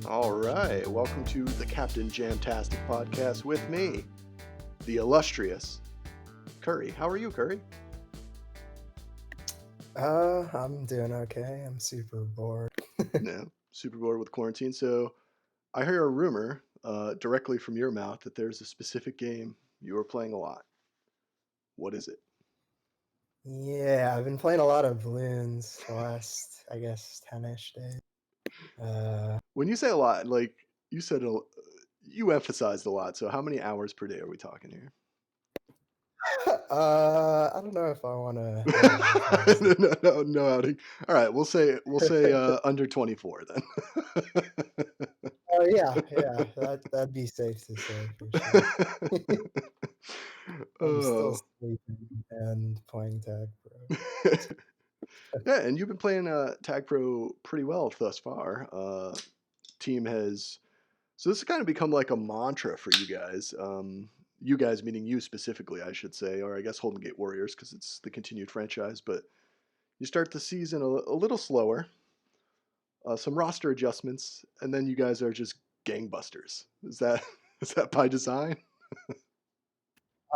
All right, welcome to the Captain Jamtastic podcast with me, the illustrious Curry. How are you, Curry? I'm doing okay. I'm super bored. No, super bored with quarantine. So I hear a rumor directly from your mouth that there's a specific game you are playing a lot. What is it? Yeah, I've been playing a lot of balloons the last, I guess, 10-ish days. Uh, When you say a lot, like you said, you emphasized a lot. So how many hours per day are we talking here? I don't know if I want to emphasize that. No outing. All right, we'll say under 24 then. Oh yeah, that'd be safe to say for sure. I'm still Oh. sleeping and playing Tag Pro. Yeah, and you've been playing Tag Pro pretty well thus far. Team has so this has kind of become like a mantra for you guys. You guys meaning you specifically, I should say, or I guess Holden Gate Warriors because it's the continued franchise. But you start the season a little slower, some roster adjustments, and then you guys are just gangbusters. Is that is that by design?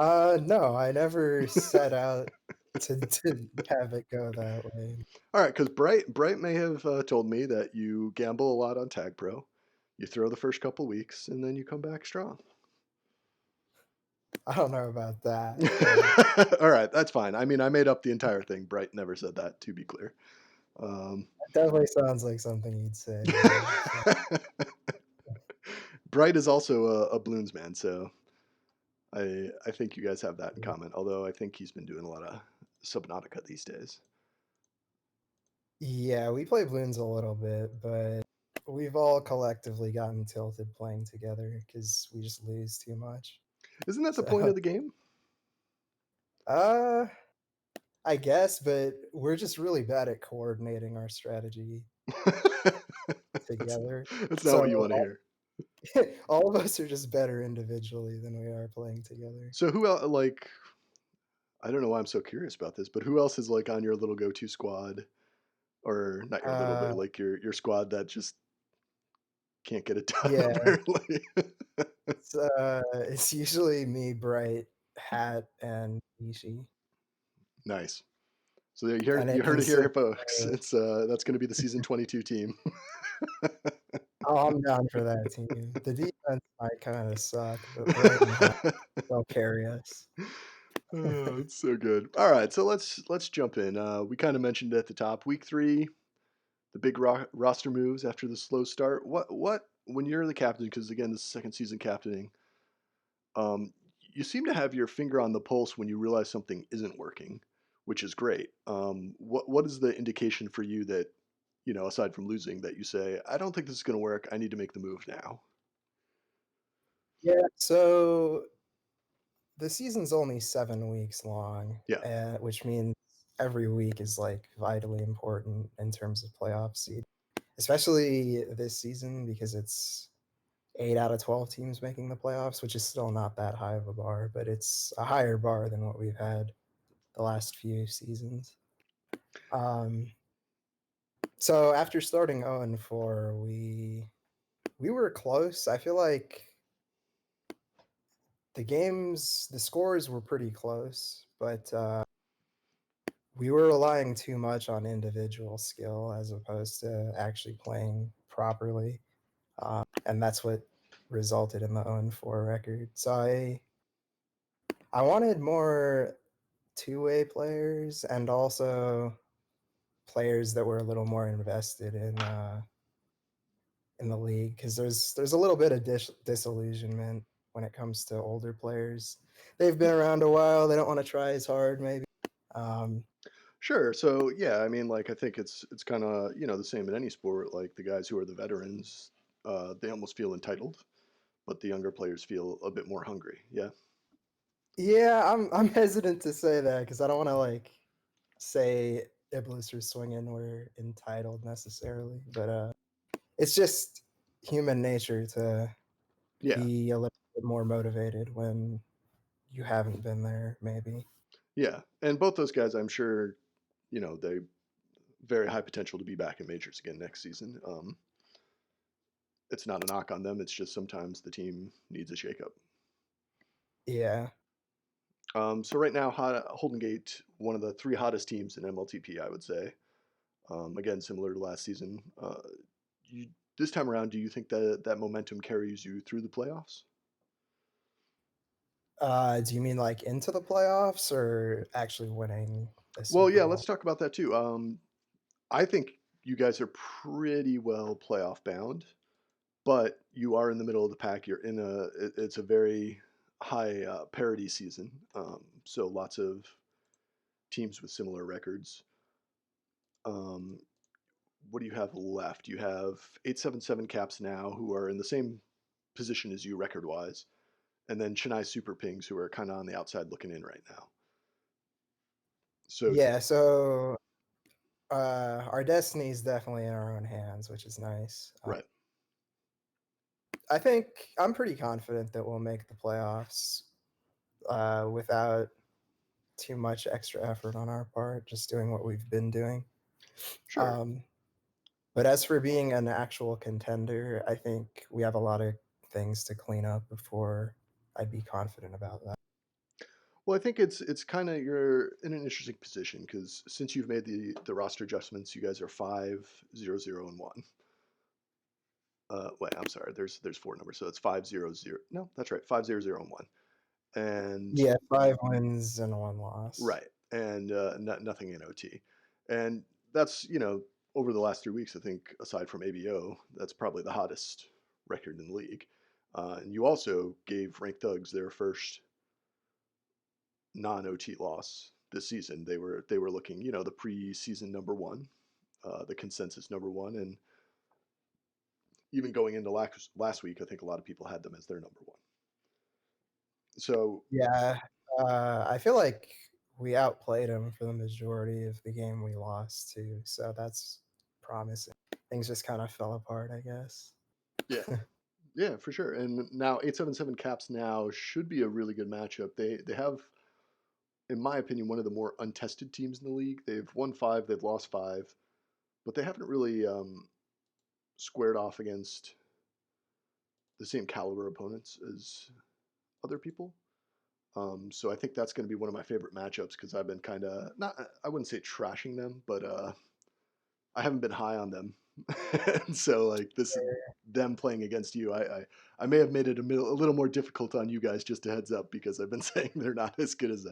No, I never set out to have it go that way. All right, because Bright may have told me that you gamble a lot on Tag Pro. You throw the first couple weeks, and then you come back strong. I don't know about that, but All right, that's fine. I mean, I made up the entire thing. Bright never said that, to be clear. Um, it definitely sounds like something you'd say. Yeah, so. Bright is also a Bloons man, so I think you guys have that in common. Although I think he's been doing a lot of Subnautica these days. Yeah, we play balloons a little bit, but we've all collectively gotten tilted playing together because we just lose too much. Isn't that the point So, of the game? uh, I guess, but we're just really bad at coordinating our strategy that's, together. that's not So what you want to all, hear. all of us are just better individually than we are playing together. So who else? Like, I don't know why I'm so curious about this, but who else is like on your little go-to squad, or not your little, Uh, but like your squad that just can't get it done yeah, apparently. it's usually me, Bright, Hat, and Nishi, Nice. So you heard and it you heard it here, consists. folks. It's that's going to be the season 22 team. Oh, I'm down for that team. The defense might kinda suck, but Bright and Hat, they'll carry us. Oh, it's so good. All right, so let's jump in. We kind of mentioned at the top, week 3, the big roster moves after the slow start. What when you're the captain? Because again, this is second season captaining. You seem to have your finger on the pulse when you realize something isn't working, which is great. What is the indication for you that aside from losing, that you say, I don't think this is going to work. I need to make the move now. Yeah, so the season's only 7 weeks long, Yeah. which means every week is, like, vitally important in terms of playoff seed, especially this season because it's 8 out of 12 teams making the playoffs, which is still not that high of a bar, but it's a higher bar than what we've had the last few seasons. Um, so after starting 0-4, we were close. I feel like the scores were pretty close, but we were relying too much on individual skill as opposed to actually playing properly, and that's what resulted in the 0-4 record. So I wanted more two-way players and also players that were a little more invested in the league because there's a little bit of disillusionment when it comes to older players. They've been around a while. They don't want to try as hard, maybe. Um, Sure. So yeah, I mean, like I think it's kind of the same in any sport. Like the guys who are the veterans, they almost feel entitled, but the younger players feel a bit more hungry. Yeah. yeah, I'm hesitant to say that because I don't want to like say Iblis or Swinging were entitled necessarily, but it's just human nature to Yeah. be a little bit more motivated when you haven't been there, maybe. Yeah. And both those guys, I'm sure, they very high potential to be back in majors again next season. it's not a knock on them. It's just sometimes the team needs a shakeup. Yeah. So right now, Holden Gate, one of the three hottest teams in MLTP, I would say. Again, similar to last season. You, this time around, do you think that that momentum carries you through the playoffs? Do you mean like into the playoffs or actually winning the Well, Super yeah, Bowl? let's talk about that too. I think you guys are pretty well playoff bound, but you are in the middle of the pack. You're in it's a very high parity season, so lots of teams with similar records. Um, what do you have left? You have 877 Caps now, who are in the same position as you record wise, and then Chennai Super Pings, who are kind of on the outside looking in right now. So, Yeah, so our destiny is definitely in our own hands, which is nice. right. I think I'm pretty confident that we'll make the playoffs without too much extra effort on our part, just doing what we've been doing. Sure. Um, but as for being an actual contender, I think we have a lot of things to clean up before I'd be confident about that. Well, I think it's kind of you're in an interesting position because since you've made the roster adjustments, you guys are 5-0-0-1. Wait, I'm sorry. There's four numbers, so it's 5-0-0. No, that's right. 5-0-0-1. And Yeah, 5 wins and 1 loss. right, and nothing in OT, and that's over the last 3 weeks. I think aside from ABO, that's probably the hottest record in the league. And you also gave Rank Thugs their first non-OT loss this season. They were looking, the preseason number one, the consensus number one, and even going into last week, I think a lot of people had them as their number one. So Yeah, I feel like we outplayed them for the majority of the game we lost to, so that's promising. Things just kind of fell apart, I guess. yeah, yeah, for sure. And now 877 Caps now should be a really good matchup. They have, in my opinion, one of the more untested teams in the league. They've won five, they've lost five, but they haven't really squared off against the same caliber opponents as other people. So I think that's going to be one of my favorite matchups because I've been kind of not, I wouldn't say trashing them, but I haven't been high on them. And so like this, them playing against you, I may have made it a little more difficult on you guys. Just a heads up because I've been saying they're not as good as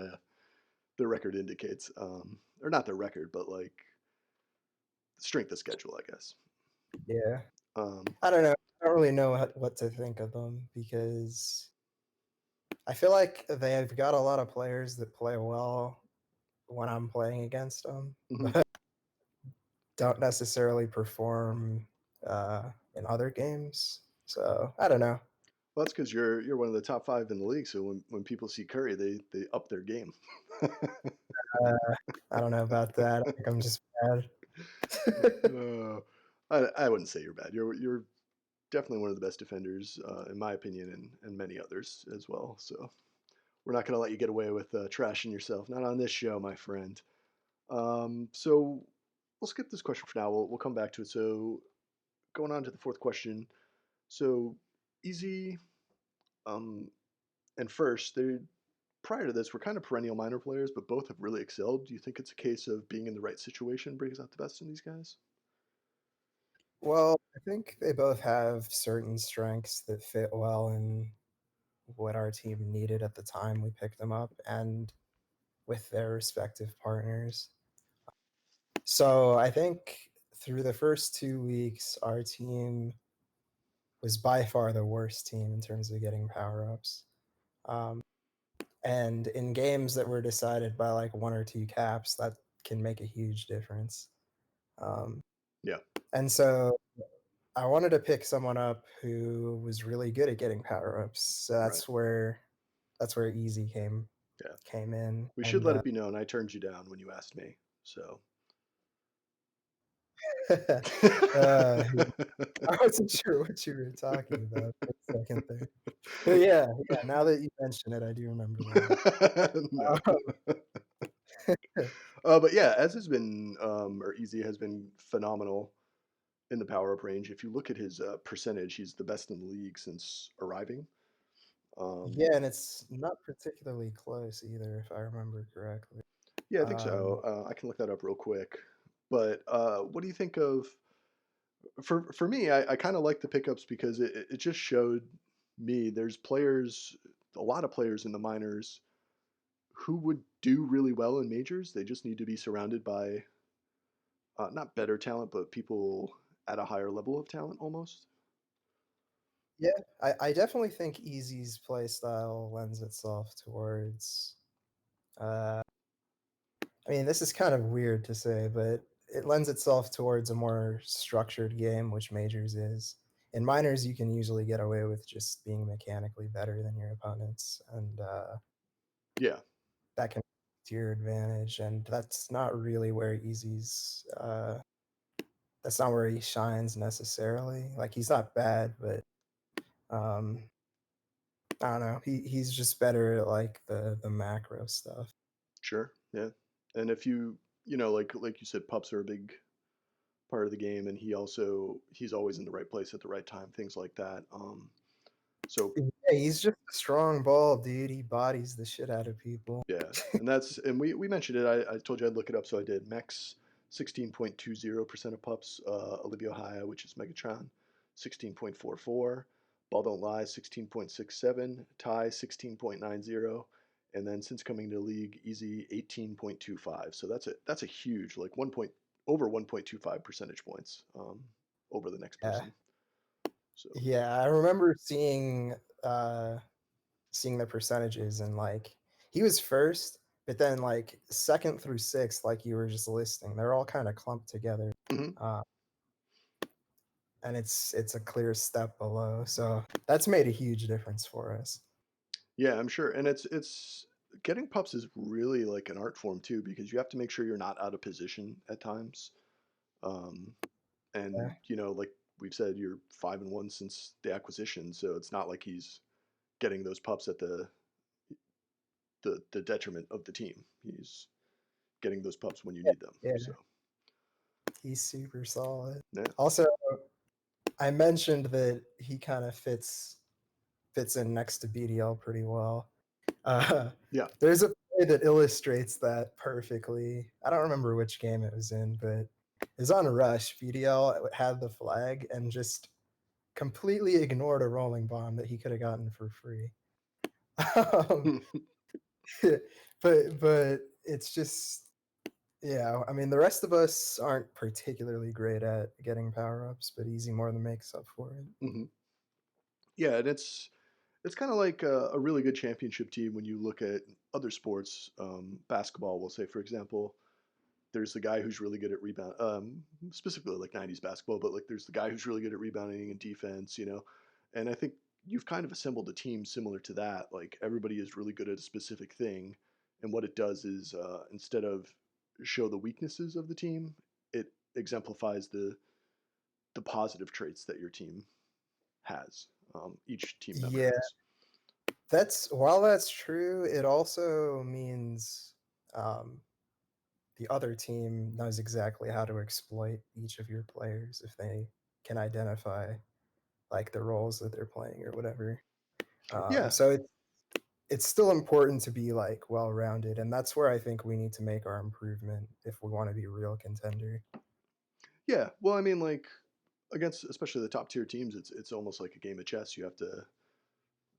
their record indicates, or not their record, but like strength of schedule, I guess. Yeah, Um, I don't know. I don't really know what to think of them because I feel like they've got a lot of players that play well when I'm playing against them, mhm. but don't necessarily perform in other games. So I don't know. Well, that's because you're one of the top five in the league. So when people see Curry, they up their game. Uh, I don't know about that. I think I'm just bad. uh, I wouldn't say you're bad. You're definitely one of the best defenders, in my opinion, and many others as well. So we're not going to let you get away with trashing yourself. Not on this show, my friend. So we'll skip this question for now. We'll come back to it. So going on to the fourth question. So easy um, and first, they prior to this were kind of perennial minor players, but both have really excelled. Do you think it's a case of being in the right situation brings out the best in these guys? Well, I think they both have certain strengths that fit well in what our team needed at the time we picked them up and with their respective partners. So I think through the first 2 weeks, our team was by far the worst team in terms of getting power ups. Um, and in games that were decided by like 1 or 2 caps, that can make a huge difference. Um, Yeah, and so I wanted to pick someone up who was really good at getting power ups. So right. that's where Easy Yeah. came in, We should and let it be known I turned you down when you asked me. So uh, I wasn't sure what you were talking about for a second there. But yeah, now that you mention it, I do remember that. no. But yeah, Ez has been or Easy has been phenomenal in the power up range. If you look at his percentage, he's the best in the league since arriving. Um, Yeah, and it's not particularly close either, if I remember correctly. yeah, I think so. Um, I can look that up real quick. But what do you think of for me? I kind of like the pickups because it just showed me there's players, a lot of players in the minors who would do really well in majors. They just need to be surrounded by not better talent, but people at a higher level of talent almost. yeah, I definitely think Easy's play style lends itself towards. Uh, I mean, this is kind of weird to say, but it lends itself towards a more structured game, which majors is. In minors, you can usually get away with just being mechanically better than your opponents, and Yeah, that can be to your advantage. And that's not really where Easy's. That's not where he shines necessarily. Like he's not bad, but um, I don't know. He's just better at like the macro stuff. sure. Yeah. And if like you said, pups are a big part of the game, and he's always in the right place at the right time, things like that. So Yeah, he's just a strong ball, dude. He bodies the shit out of people. yeah, and we mentioned it. I told you I'd look it up, so I did. Max 16.20% of pups. Olivia Haya, which is Megatron, 16.44. Ball Don't Lie, 16.67. Ty, 16.90. And then since coming to the league, Easy 18.25. So that's a huge like 1.25 percentage points over the next Yeah, person. So yeah. I remember seeing the percentages and like he was first, but then like second through sixth, like you were just listing, they're all kind of clumped together. mhm. Uh, and it's a clear step below. So that's made a huge difference for us. Yeah, I'm sure. And it's getting pups is really like an art form too because you have to make sure you're not out of position at times. Um, and Yeah, like we've said, you're 5-1 since the acquisition, so it's not like he's getting those pups at the detriment of the team. He's getting those pups when you need them. So yeah, he's super solid. yeah, Also, I mentioned that he kind of fits in next to BDL pretty well. Uh, yeah. there's a play that illustrates that perfectly. I don't remember which game it was in, but it was on Rush. BDL had the flag and just completely ignored a rolling bomb that he could have gotten for free. Um, but it's just yeah. I mean, the rest of us aren't particularly great at getting power ups, but Easy more than makes up for it. hmm Yeah, and it's kind of like a really good championship team when you look at other sports. Basketball, we'll say, for example, there's the guy who's really good at rebound, specifically like 90s basketball, but like there's the guy who's really good at rebounding and defense. And I think you've kind of assembled a team similar to that. Like everybody is really good at a specific thing. And what it does is instead of show the weaknesses of the team, it exemplifies the positive traits that your team has, each team member Yeah, has. that's while that's true, it also means um, the other team knows exactly how to exploit each of your players if they can identify like the roles that they're playing or whatever. Yeah, So it's still important to be like well rounded, and that's where I think we need to make our improvement if we want to be a real contender. yeah. Well, I mean, like against especially the top tier teams, it's almost like a game of chess. You have to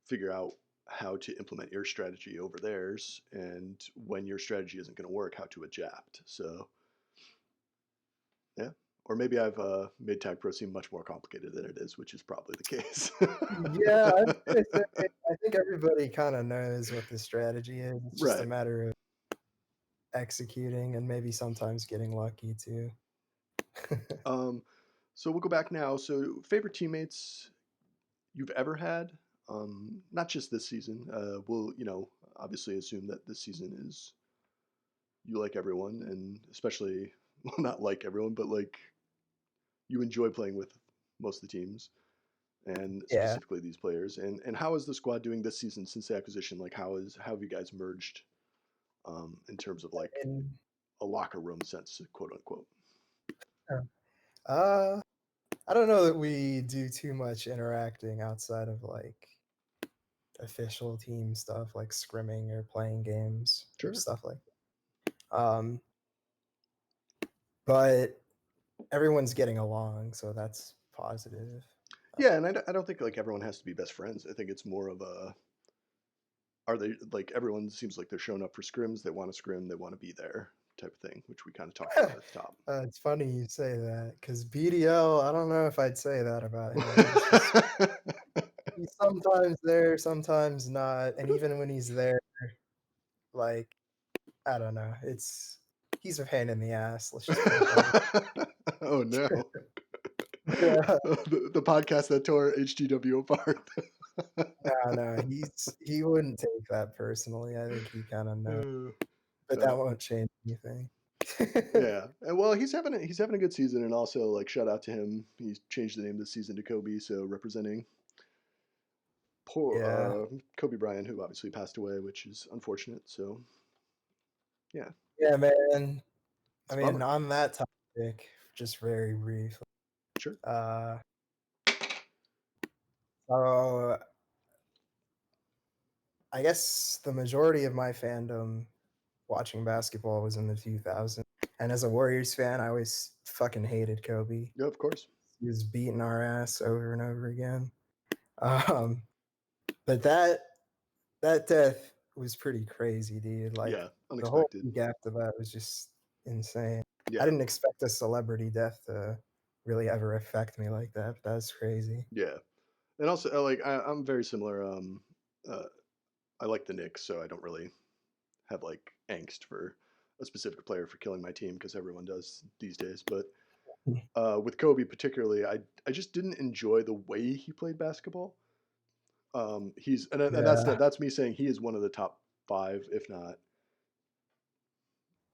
figure out how to implement your strategy over theirs, and when your strategy isn't going to work, how to adapt. So yeah, or maybe I've made Tag Pro seem much more complicated than it is, which is probably the case. Yeah, I was gonna say I think everybody kind of knows what the strategy is. It's just a Right. matter of executing and maybe sometimes getting lucky too. Um, so we'll go back now. So favorite teammates you've ever had? Not just this season. We'll obviously assume that this season is you like everyone, and especially well, not like everyone, but like you enjoy playing with most of the teams, and Yeah. specifically these players. And how is the squad doing this season since the acquisition? Like how have you guys merged in terms of like And a locker room sense, quote unquote? uh, I don't know that we do too much interacting outside of like official team stuff, like scrimming or playing games or Sure. stuff like that. But everyone's getting along, so that's positive. Yeah, and I don't think like everyone has to be best friends. I think it's more of a are they like everyone seems like they're showing up for scrims, they want to scrim, they want to be there type of thing, which we kind of talked about at the top. It's funny you say that because BDL, I don't know if I'd say that about him. He's sometimes there, sometimes not, and even when he's there, like I don't know, he's a pain in the ass. Let's just put it that Oh no. way. Yeah, The podcast that tore HGW apart. no, he wouldn't take that personally. I think he kind of knows, Uh, but uh, that won't change anything. yeah, and well, he's having a good season, and also like shout out to him. He's changed the name this season to Kobe, so representing poor Yeah, Kobe Bryant, who obviously passed away, which is unfortunate. So yeah, yeah, man. it's I a mean, bummer. on that topic, just very brief. Sure. Uh, so I guess the majority of my fandom watching basketball was in the 2000s, and as a Warriors fan, I always fucking hated Kobe. Yeah, of course. He was beating our ass over and over again. Um, but that death was pretty crazy, dude. Like Yeah, the whole unexpected. week after that was just insane. I Yeah, didn't expect a celebrity death to really ever affect me like that, but that's crazy. yeah, and also like I'm very similar. Uh, I like the Knicks, so I don't really have like angst for a specific player for killing my team because everyone does these days. But with Kobe particularly, I just didn't enjoy the way he played basketball. And Yeah. that's me saying he is one of the top five, if not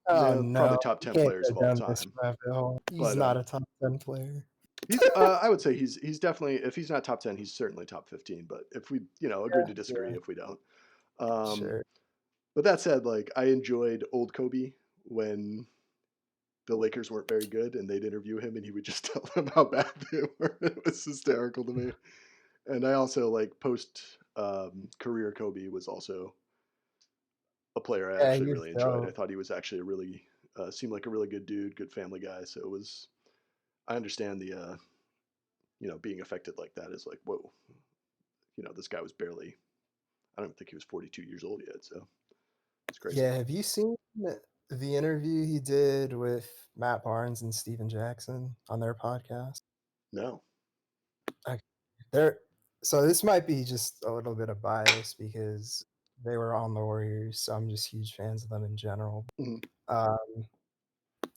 Oh probably no, top you 10 can't players go of all down this time. rabbit hole. He's But not a top 10 player. he's I would say he's definitely if he's not top 10, he's certainly top 15. But if we agree Yeah, to disagree yeah, if we don't. Um, sure. but that said, like I enjoyed old Kobe when the Lakers weren't very good and they'd interview him and he would just tell them how bad they were. It was hysterical to me. And I also like post career Kobe was also a player I Yeah, actually he's really enjoyed. I dope. thought he was actually a really seemed like a really good dude, good family guy. So it was. I understand the being affected like that is like whoa. This guy was barely. I don't think he was 42 years old yet. So it's crazy. Yeah, have you seen the interview he did with Matt Barnes and Steven Jackson on their podcast? No. Okay. They're so this might be just a little bit of bias because they were on the Warriors, so I'm just huge fans of them in general. Mhm. Um,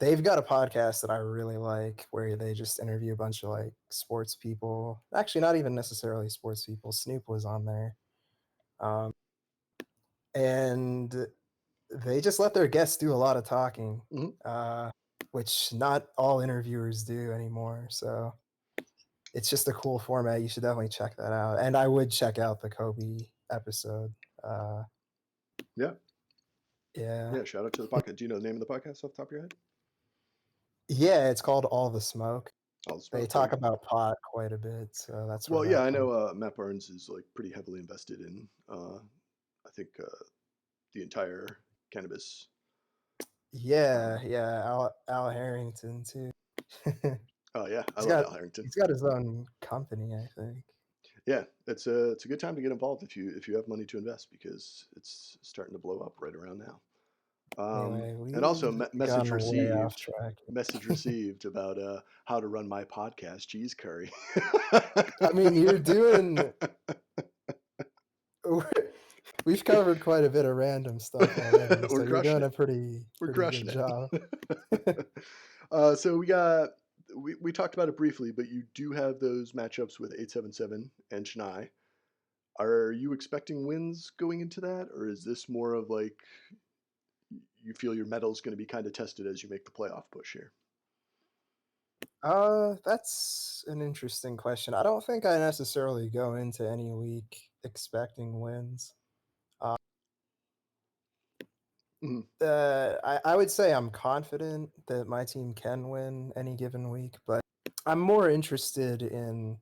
they've got a podcast that I really like where they just interview a bunch of like sports people. Actually, not even necessarily sports people. Snoop was on there. Um, and they just let their guests do a lot of talking, Mhm. uh, which not all interviewers do anymore. So it's just a cool format. You should definitely check that out. And I would check out the Kobe episode. Uh, Yeah. yeah. Yeah. Shout out to the podcast. Do you know the name of the podcast off the top of your head? Yeah, it's called All the Smoke. All the They smoke. There you talk go. about pot quite a bit, so that's where Well, yeah, that I comes. know Matt Barnes is like pretty heavily invested in. I think the entire cannabis. Yeah, Uh, yeah, Al Harrington too. oh yeah, I he's love got Al Harrington. he's got his own company, I think. Yeah, it's a good time to get involved if you have money to invest because it's starting to blow up right around now. Anyway, And also we've gone way off track. message received about how to run my podcast, Cheese Curry. I mean, you're doing. We've covered quite a bit of random stuff already, so We're you're crushing doing it. a pretty We're pretty good crushing job. it. So we talked about it briefly, but you do have those matchups with 877 and Chennai. Are you expecting wins going into that, or is this more of like you feel your metal's going to be kind of tested as you make the playoff push here? That's an interesting question. I don't think I necessarily go into any week expecting wins. Uh, Mhm. I would say I'm confident that my team can win any given week, but I'm more interested in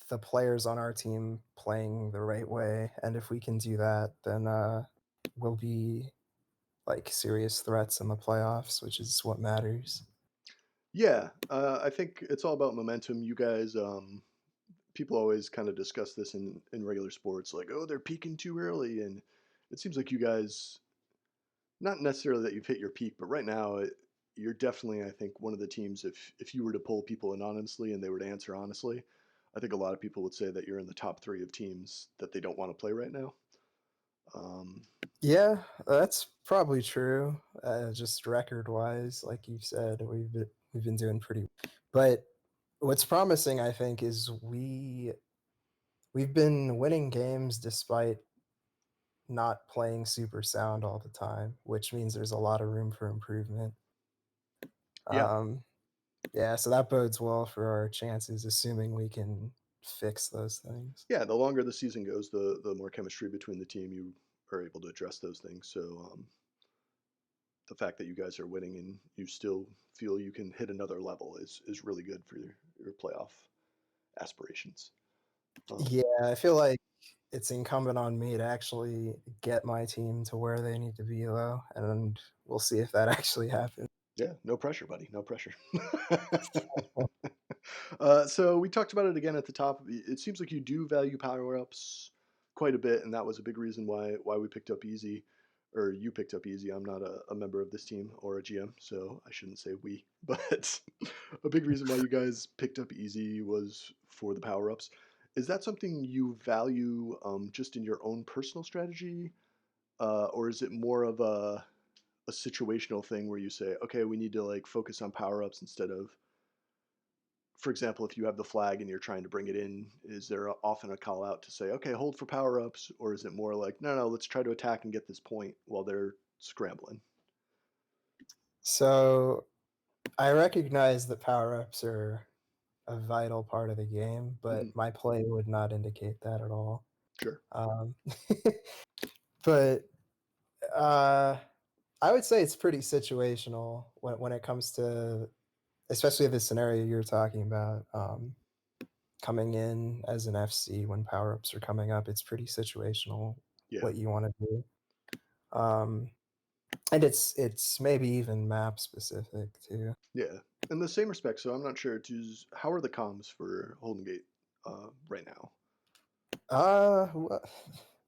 the players on our team playing the right way, and if we can do that, then we'll be like serious threats in the playoffs, which is what matters. Yeah, I think it's all about momentum. You guys, people always kind of discuss this in regular sports, like, oh, they're peaking too early, and it seems like you guys, not necessarily that you've hit your peak, but right now, you're definitely, I think, one of the teams. If you were to poll people anonymously and they were to answer honestly, I think a lot of people would say that you're in the top three of teams that they don't want to play right now. Um, Yeah, that's probably true. Just record wise, like you said, we've been doing pretty. But what's promising, I think, is we've been winning games despite not playing super sound all the time, which means there's a lot of room for improvement. yeah, Um, yeah, so that bodes well for our chances, assuming we can fix those things. yeah. The longer the season goes, the more chemistry between the team you are able to address those things. So the fact that you guys are winning and you still feel you can hit another level is really good for your playoff aspirations. Um, Yeah, I feel like it's incumbent on me to actually get my team to where they need to be, though, and we'll see if that actually happens. yeah, no pressure, buddy. No pressure. So we talked about it again at the top. It seems like you do value power ups quite a bit, and that was a big reason why we picked up Easy, or you picked up Easy. I'm not a member of this team or a GM, so I shouldn't say we. But a big reason why you guys picked up Easy was for the power ups. Is that something you value just in your own personal strategy, or is it more of a situational thing where you say, okay, we need to like focus on power ups instead of, for example, if you have the flag and you're trying to bring it in, is there often a call out to say, okay, hold for power ups? Or is it more like, no, no, let's try to attack and get this point while they're scrambling? So I recognize that power ups are a vital part of the game, Hmm. but my play would not indicate that at all. Sure. Um, but uh, I would say it's pretty situational when it comes to, especially the scenario you're talking about. Coming in as an FC when power ups are coming up, it's pretty situational Yeah. what you want to do. Um, and it's maybe even map specific too. Yeah. In the same respect, so I'm not sure, how are the comms for Holden Gate right now? Wha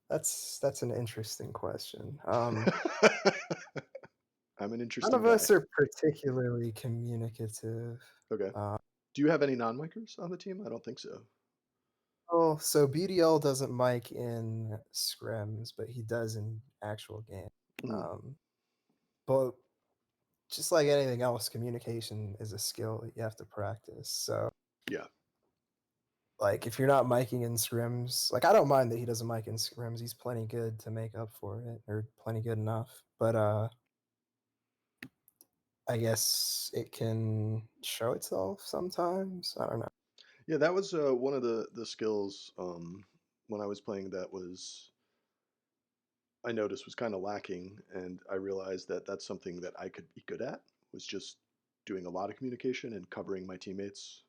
that's an interesting question. I'm an None interesting of guy. us are particularly communicative. Okay. Uh, Do you have any non-micers on the team? I don't think so. oh, so BDL doesn't mic in scrims, but he does in actual game. Mhm. Um, but just like anything else, communication is a skill that you have to practice. So, Yeah. like, if you're not miking in scrims, like, I don't mind that he doesn't mic in scrims. He's plenty good to make up for it, or plenty good enough. But I guess it can show itself sometimes. I don't know. Yeah, that was one of the skills when I was playing that was I noticed was kind of lacking, and I realized that that's something that I could be good at, was just doing a lot of communication and covering my teammates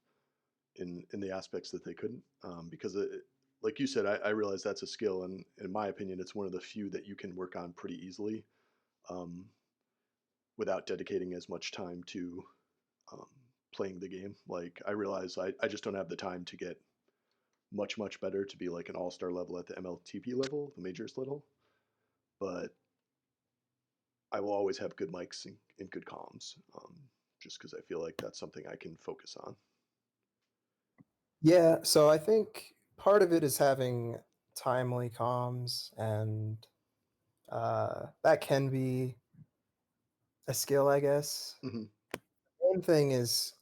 in the aspects that they couldn't. Because like you said, I realized that's a skill, and in my opinion, it's one of the few that you can work on pretty easily um, without dedicating as much time to um, playing the game. Like I realize I just don't have the time to get much better to be like an all-star level at the MLTP level, the majors level, but I will always have good mics and good comms, just because I feel like that's something I can focus on. Yeah, so I think part of it is having timely comms, and that can be a skill, I guess. Hmm. Main thing is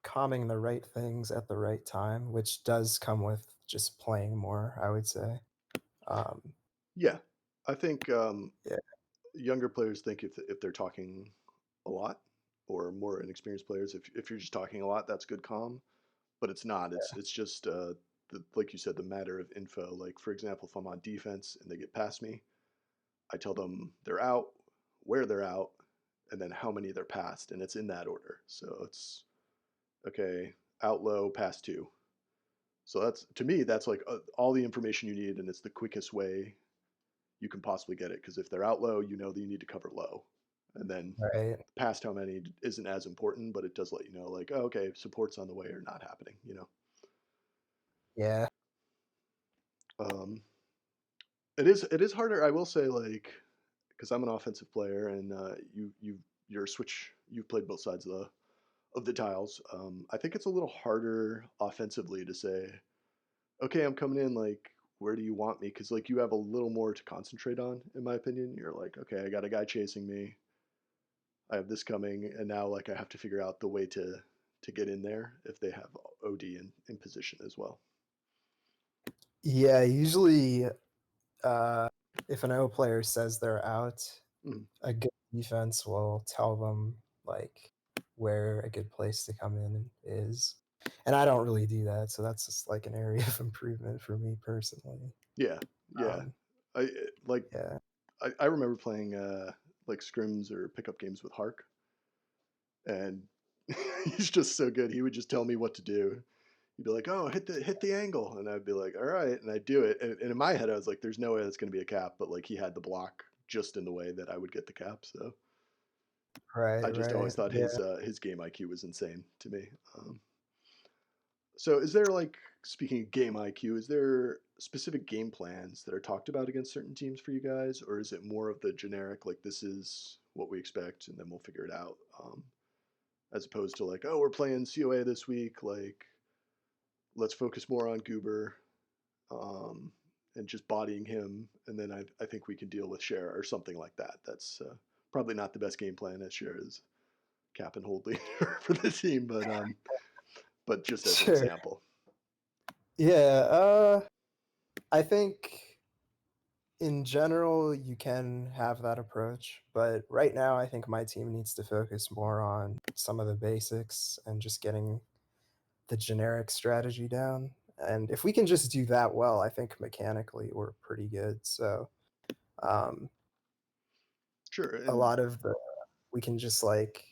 calming the right things at the right time, which does come with just playing more, I would say. Um, Yeah, I think yeah, younger players think if they're talking a lot, or more inexperienced players, if you're just talking a lot, that's good calm, but it's not. It's just like you said, the matter of info. Like for example, if I'm on defense and they get past me, I tell them they're out, where they're out, and then how many they're past, and it's in that order. So Okay, out low, pass two. So that's to me, that's like all the information you need, and it's the quickest way you can possibly get it. Because if they're out low, you know that you need to cover low, and then Right. past how many isn't as important, but it does let you know, like, oh, okay, support's on the way or not happening. Yeah. Um, it is harder. I will say, like, because I'm an offensive player, and you're a switch. You've played both sides of the tiles. I think it's a little harder offensively to say, okay, I'm coming in. Like, where do you want me? Because like you have a little more to concentrate on, in my opinion. You're like, okay, I got a guy chasing me. I have this coming, and now like I have to figure out the way to get in there if they have OD in position as well. Yeah, usually uh, if an O player says they're out, Mm. a good defense will tell them like where a good place to come in is. And I don't really do that, so that's just like an area of improvement for me personally. Yeah, yeah. Um, I like yeah. I remember playing like scrims or pickup games with Hark, and he's just so good. He would just tell me what to do. He'd be like, "Oh, hit the angle," and I'd be like, "All right," and I'd do it. And in my head, I was like, "There's no way that's going to be a cap," but like he had the block just in the way that I would get the cap. So Right, I just right. always thought Yeah. his game IQ was insane to me. So is there like speaking of game IQ, is there specific game plans that are talked about against certain teams for you guys, or is it more of the generic like this is what we expect and then we'll figure it out? As opposed to like, oh, we're playing COA this week, like let's focus more on Goober um, and just bodying him, and then I think we can deal with Cher or something like that. That's probably not the best game plan as Cher is cap and hold leader for the team, but just as an Sure. example. Yeah, I think in general you can have that approach, but right now I think my team needs to focus more on some of the basics and just getting the generic strategy down. And if we can just do that well, I think mechanically we're pretty good. So um, Sure, a and lot of the we can just like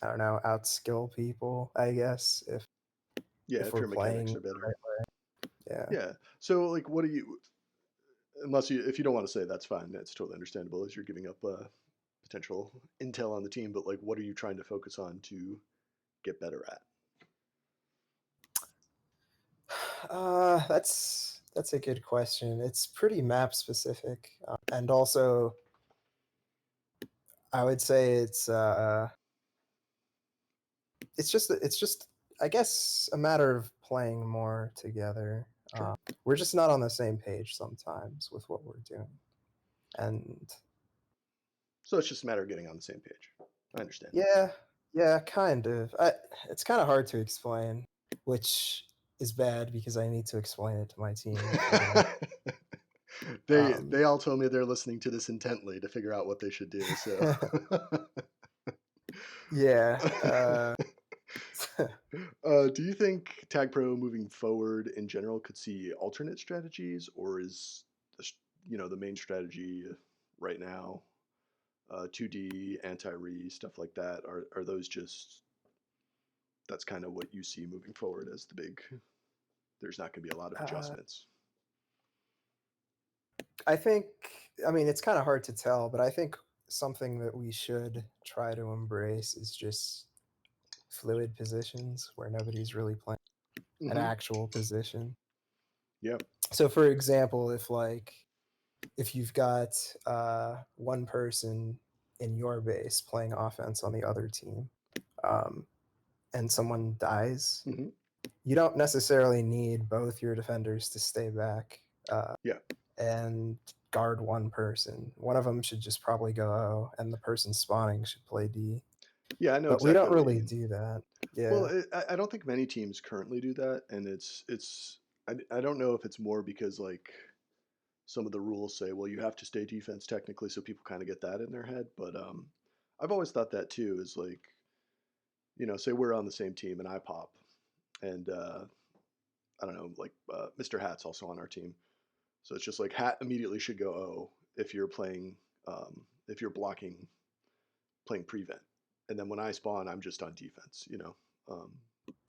I don't know outskill people. I guess yeah, if if we're your mechanics playing are better. right. Yeah. Yeah. So like, what do you? Unless if you don't want to say, that's fine. That's totally understandable. As you're giving up potential intel on the team, but like, what are you trying to focus on to get better at? That's a good question. It's pretty map specific, and also I would say it's just I guess a matter of playing more together. Sure. We're just not on the same page sometimes with what we're doing, and So it's just a matter of getting on the same page. I understand. yeah, yeah, kind of. It's kind of hard to explain, which is bad because I need to explain it to my team. But They all told me they're listening to this intently to figure out what they should do. So, yeah, do you think Tag Pro moving forward in general could see alternate strategies, or is the main strategy right now 2D anti-re stuff like that? Are those just that's kind of what you see moving forward as the big? There's not going to be a lot of uh, adjustments. I think, I mean, it's kind of hard to tell, but I think something that we should try to embrace is just fluid positions where nobody's really playing an Hmm. actual position. Yep. So, for example, if you've got one person in your base playing offense on the other team, um, and someone dies, Hmm. you don't necessarily need both your defenders to stay back. Yeah. And guard one person. One of them should just probably go O, and the person spawning should play D. Yeah. I know But we exactly don't what you really mean. do that. Well, Yeah. I don't think many teams currently do that, and I don't know if it's more because like some of the rules say, well, you have to stay defense technically, so people kind of get that in their head. But I've always thought that too is like, say we're on the same team and I pop, and I don't know, like Mr. Hat's also on our team, so it's just like Hat immediately should go oh if you're playing if you're blocking playing prevent, and then when I spawn, I'm just on defense.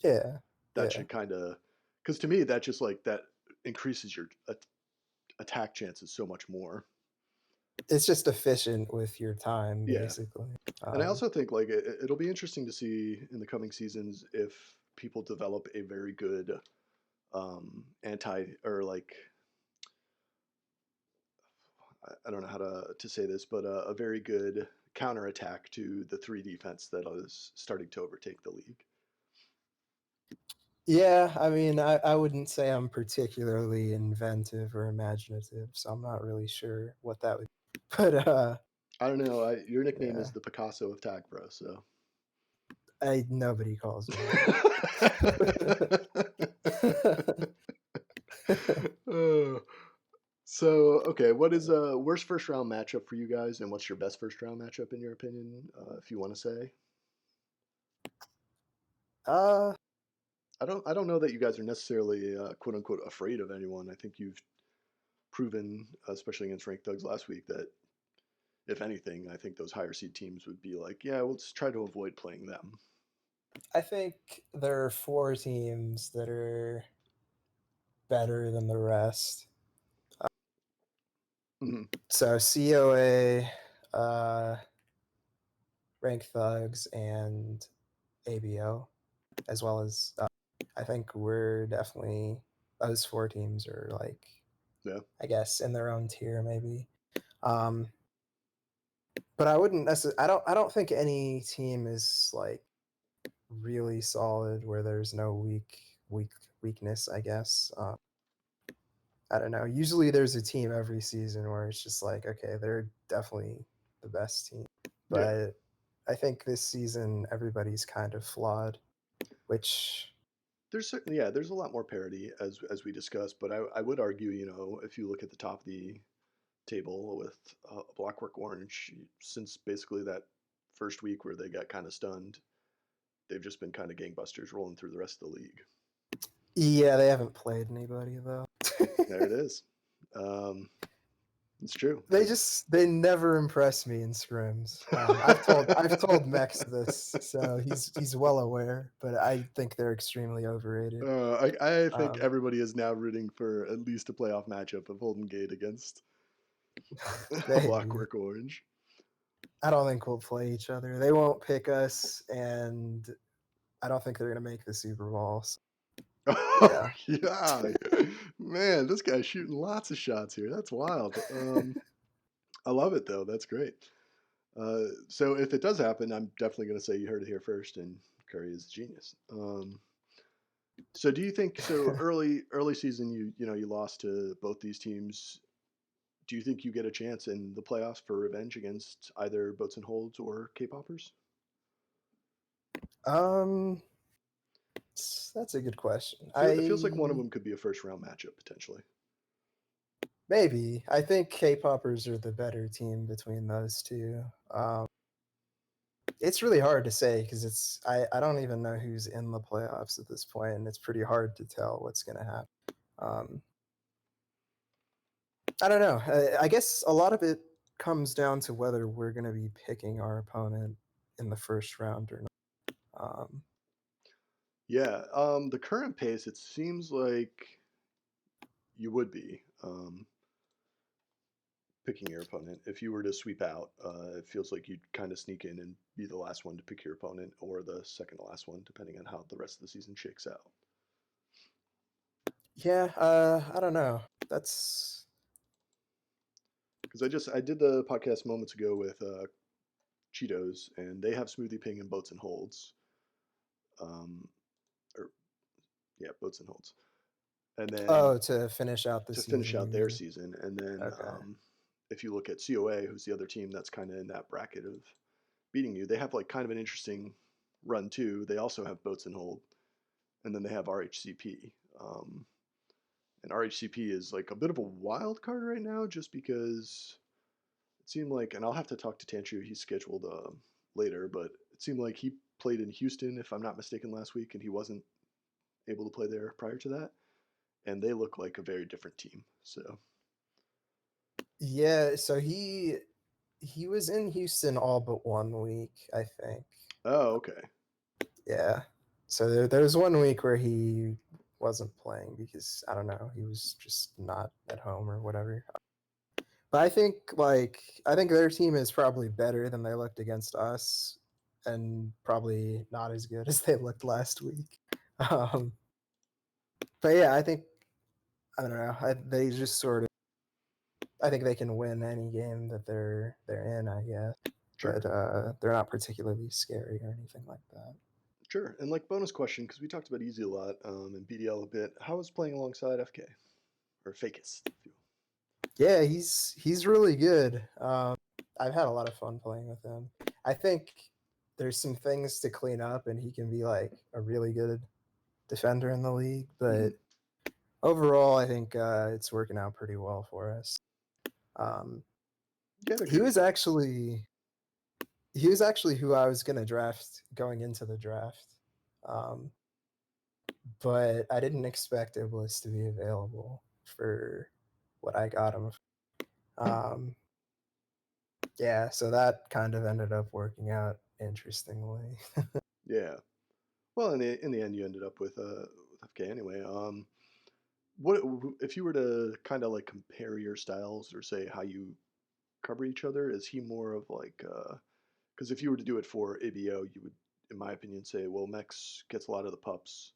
Yeah, That yeah. should kind of, because to me that just like that increases your attack chances so much more. It's just efficient with your time, Yeah, basically. and I Um, also think like it'll be interesting to see in the coming seasons if people develop a very good anti or like I don't know how to say this, but a very good counterattack to the three defense that is starting to overtake the league. yeah, I mean, I wouldn't say I'm particularly inventive or imaginative, so I'm not really sure what that would. But I don't know. Your nickname is yeah, the Picasso of Tag Bro, so. I nobody calls me that. Uh, so okay, what is worst first round matchup for you guys, and what's your best first round matchup in your opinion, if you want to say? uh, I don't know that you guys are necessarily quote unquote afraid of anyone. I think you've proven, especially against ranked thugs last week, that if anything, I think those higher seed teams would be like, yeah, we'll just try to avoid playing them. I think there are four teams that are better than the rest. Hmm. So COA, uh, Rank Thugs, and ABO, as well as I think we're definitely those four teams are like Yeah, I guess in their own tier maybe. Um, but I wouldn't necessarily. I don't think any team is like really solid where there's no weakness. I guess. I don't know. Usually there's a team every season where it's just like, okay, they're definitely the best team. yeah. But I think this season everybody's kind of flawed, which There's certainly yeah, there's a lot more parity as we discussed, but I would argue, if you look at the top of the table with Blockwork Orange, since basically that first week where they got kind of stunned, they've just been kind of gangbusters rolling through the rest of the league. yeah, they haven't played anybody though. There it is. Um, it's true. They never impress me in scrims. I've told Mex this, so he's well aware. But I think they're extremely overrated. I think Um, everybody is now rooting for at least a playoff matchup of Holden Gate against maybe Blockwork Orange. I don't think we'll play each other. They won't pick us, and I don't think they're gonna make the Super Bowl. So, Oh, yeah. yeah. Man, this guy's shooting lots of shots here. That's wild. I love it though. That's great. So if it does happen, I'm definitely going to say you heard it here first, and Curry is a genius. So do you think so early season you lost to both these teams? Do you think you get a chance in the playoffs for revenge against either Boats and Holds or K-Poppers? um, that's a good question. It feels like one of them could be a first round matchup potentially. I think K-popers are the better team between those two. It's really hard to say because I don't even know who's in the playoffs at this point, and it's pretty hard to tell what's going to happen. Um, I don't know. I guess a lot of it comes down to whether we're going to be picking our opponent in the first round or not. Yeah, the current pace, it seems like you would be picking your opponent. If you were to sweep out, it feels like you'd kind of sneak in and be the last one to pick your opponent or the second to last one, depending on how the rest of the season shakes out. Yeah, I don't know. That's Because I did the podcast moments ago with Cheetos, and they have Smoothie Ping and Boats and Holds, um, or yeah, Boats and Holds, and then to finish out the to finish season. You out their mean? season, and then Okay. if you look at COA, who's the other team that's kind of in that bracket of beating you, they have like kind of an interesting run too. They also have Boats and Hold, and then they have RHCP. And RHCP is like a bit of a wild card right now, just because it seemed like, and I'll have to talk to Tanchu. He's scheduled later, but it seemed like he played in Houston, if I'm not mistaken, last week, and he wasn't able to play there prior to that. And they look like a very different team. So, Yeah, so he was in Houston all but 1 week, I think. oh, okay. Yeah. So there was one week where he wasn't playing because I don't know, he was just not at home or whatever. But I think their team is probably better than they looked against us, and probably not as good as they looked last week. Um, but yeah, I don't know. They just sort of. I think they can win any game that they're in. I guess, Sure. but they're not particularly scary or anything like that. Sure. And like bonus question, because we talked about Easy a lot and BDL a bit. How is playing alongside FK or Fakest, if you Yeah, he's really good. I've had a lot of fun playing with him. I think there's some things to clean up, and he can be like a really good defender in the league. will? But overall, I think it's working out pretty well for us. Um, Yeah, I'd he agree with was that. actually he was actually who I was gonna draft going into the draft, um, but I didn't expect Iblis to be available for what I got him. Um, yeah, so that kind of ended up working out interestingly. Yeah. Well, in the end, you ended up with FK anyway. What if you were to kind of like compare your styles or say how you cover each other? Is he more of like because if you were to do it for ABO, you would, in my opinion, say, well, Mex gets a lot of the pups,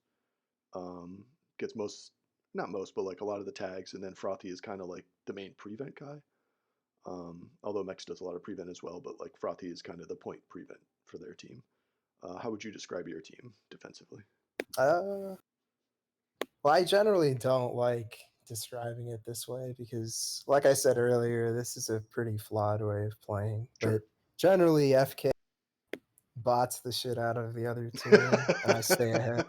um, gets most, not most, but like a lot of the tags, and then Frothy is kind of like the main prevent guy. Although Mex does a lot of prevent as well, but like Frothy is kind of the point prevent for their team. How would you describe your team defensively? uh, well, I generally don't like describing it this way because, like I said earlier, this is a pretty flawed way of playing. But Sure. generally, FK bots the shit out of the other team, and I stay ahead.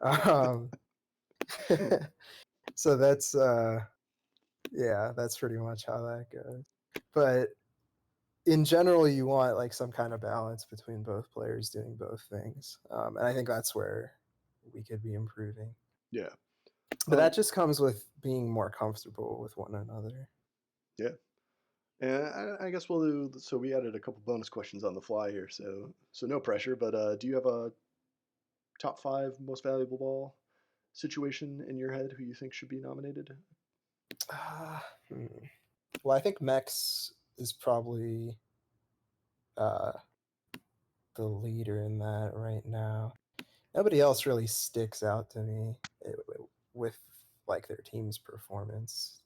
Um, so that's pretty much how that goes. But in general, you want like some kind of balance between both players doing both things, and I think that's where we could be improving. Yeah. But Um, that just comes with being more comfortable with one another. yeah. And I guess we'll do. So we added a couple bonus questions on the fly here, so no pressure. But do you have a top five most valuable ball situation in your head who you think should be nominated? Uh, hmm. Well, I think Mex is probably uh, the leader in that right now. Nobody else really sticks out to me with like their team's performance.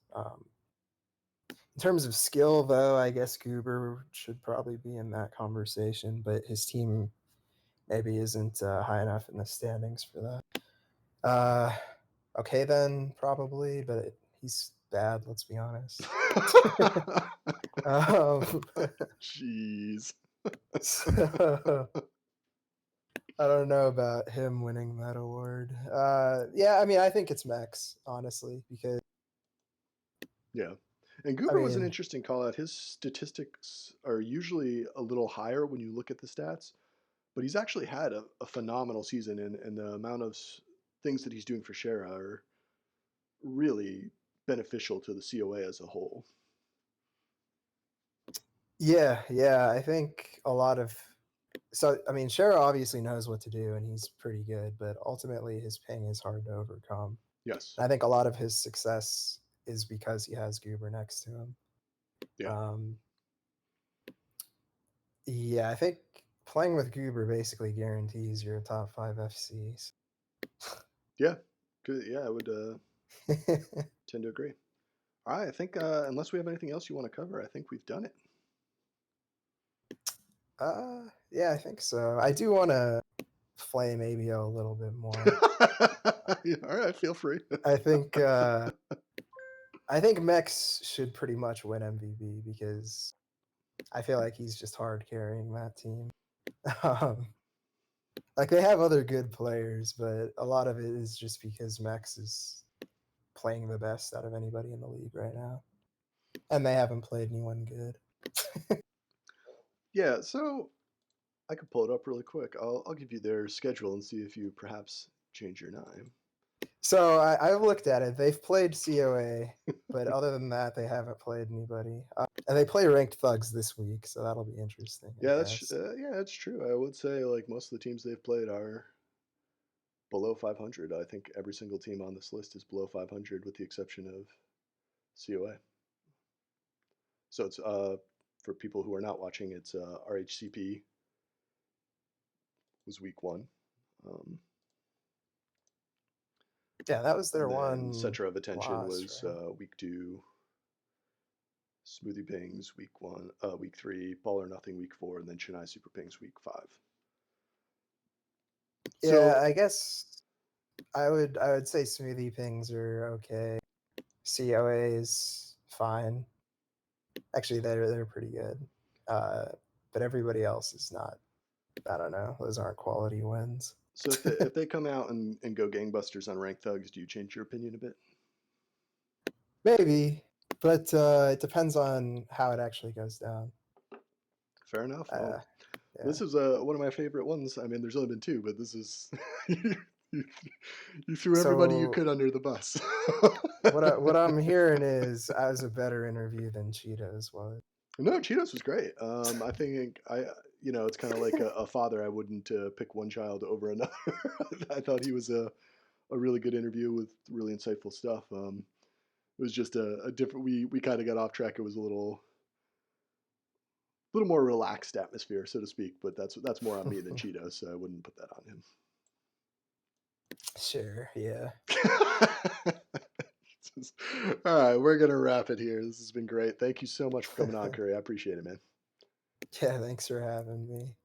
In terms of skill, though, I guess Goober should probably be in that conversation, but his team maybe isn't high enough in the standings for that. Uh, okay, then probably, but he's bad. Let's be honest. um, Jeez. so I don't know about him winning that award. Yeah, I mean, I think it's Max, honestly, because Yeah. And I Goober was an mean, interesting call out. His statistics are usually a little higher when you look at the stats, but he's actually had a phenomenal season, and the amount of things that he's doing for Shara are really beneficial to the COA as a whole. yeah, I think a lot of so I mean, Shara obviously knows what to do, and he's pretty good, but ultimately his ping is hard to overcome. Yes. And I think a lot of his success is because he has Goober next to him. Yeah. Um, yeah, I think playing with Goober basically guarantees your top five FCs. Yeah. Good. Yeah, I would tend to agree. All right. I think unless we have anything else you want to cover, I think we've done it. Yeah, I think so. I do want to flame ABO a little bit more. Yeah, all right. Feel free. I think I think Mex should pretty much win MVP because I feel like he's just hard carrying that team. Um, like they have other good players, but a lot of it is just because Mex is playing the best out of anybody in the league right now, and they haven't played anyone good. Yeah. So I could pull it up really quick. I'll give you their schedule and see if you perhaps change your name. So I've looked at it. They've played COA, but other than that, they haven't played anybody. And they play ranked thugs this week, so that'll be interesting, I Yeah, guess. that's true. I would say like most of the teams they've played are. below 500. I think every single team on this list is below 500 with the exception of COA. So it's for people who are not watching, it's RHCP was week one. Um, Yeah, that was and their then one center of attention loss, was right? week two. Smoothie Pings week one, week three, Ball or Nothing week four, and then Chennai Super Pings week five. Yeah, So I guess I would say Smoothie Pings are okay. COA is fine. Actually, they're pretty good. Uh, but everybody else is not. I don't know. Those aren't quality wins. so if they come out and go gangbusters on Ranked Thugs, do you change your opinion a bit? Maybe, but it depends on how it actually goes down. Fair enough. Well, Uh, this yeah. is one of my favorite ones. I mean, there's only been two, but this is you, you threw everybody you So could under the bus. what I'm hearing is I was a better interview than Cheetos was. No, Cheetos was great. I think it's kind of like a father. I wouldn't pick one child over another. I thought he was a really good interview with really insightful stuff. It was just a different. We kind of got off track. It was a little more relaxed atmosphere, so to speak. But that's more on me than Cheetos, so I wouldn't put that on him. Sure. Yeah. All right, we're gonna wrap it here. This has been great. Thank you so much for coming on, Curry. I appreciate it, man. Yeah. Thanks for having me.